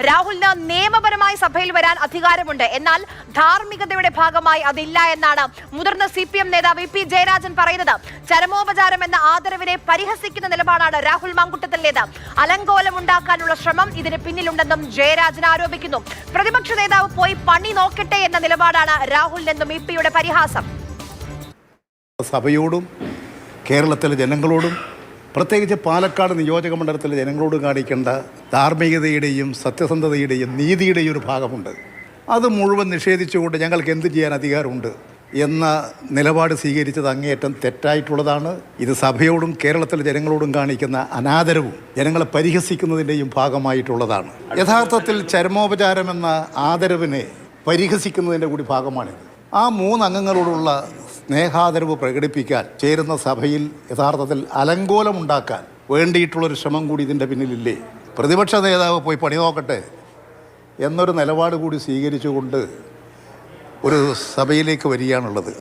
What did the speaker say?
രാഹുലിന് നിയമപരമായി സഭയിൽ വരാൻ അധികാരമുണ്ട്, എന്നാൽ ധാർമ്മികതയുടെ ഭാഗമായി അതില്ല എന്നാണ് മുതിർന്ന CPM നേതാവ് EP ജയരാജൻ പറയുന്നത്. ചരമോപചാരം എന്ന ആദരവിനെ പരിഹസിക്കുന്ന നിലപാടാണ് രാഹുൽ മാങ്കുട്ടത്തിലേത്. അലങ്കോലമുണ്ടാക്കാനുള്ള ശ്രമം ഇതിന് പിന്നിലുണ്ടെന്നും ജയരാജൻ ആരോപിക്കുന്നു. പ്രതിപക്ഷ നേതാവ് പോയി പണി നോക്കട്ടെ എന്ന നിലപാടാണ് രാഹുലിനെന്നും EP-യുടെ പരിഹാസം. സഭയോടും കേരളത്തിലെ ജനങ്ങളോടും പ്രത്യേകിച്ച് പാലക്കാട് നിയോജക മണ്ഡലത്തിലെ ജനങ്ങളോട് കാണിക്കേണ്ട ധാർമ്മികതയുടെയും സത്യസന്ധതയുടെയും നീതിയുടെയും ഒരു ഭാഗമുണ്ട്. അത് മുഴുവൻ നിഷേധിച്ചുകൊണ്ട് ഞങ്ങൾക്ക് എന്ത് ചെയ്യാൻ അധികാരമുണ്ട് എന്ന നിലപാട് സ്വീകരിച്ചത് അങ്ങേയറ്റം തെറ്റായിട്ടുള്ളതാണ്. ഇത് സഭയോടും കേരളത്തിലെ ജനങ്ങളോടും കാണിക്കുന്ന അനാദരവും ജനങ്ങളെ പരിഹസിക്കുന്നതിൻ്റെയും ഭാഗമായിട്ടുള്ളതാണ്. യഥാർത്ഥത്തിൽ ചരമോപചാരം എന്ന ആദരവിനെ പരിഹസിക്കുന്നതിൻ്റെ കൂടി ഭാഗമാണിത്. ആ 3 അംഗങ്ങളോടുള്ള സ്നേഹാദരവ് പ്രകടിപ്പിക്കാൻ ചേരുന്ന സഭയിൽ യഥാർത്ഥത്തിൽ അലങ്കോലമുണ്ടാക്കാൻ വേണ്ടിയിട്ടുള്ളൊരു ശ്രമം കൂടി ഇതിൻ്റെ പിന്നിലില്ലേ? പ്രതിപക്ഷ നേതാവ് പോയി പണി നോക്കട്ടെ എന്നൊരു നിലപാട് കൂടി സ്വീകരിച്ചുകൊണ്ട് ഒരു സഭയിലേക്ക് വരികയാണുള്ളത്.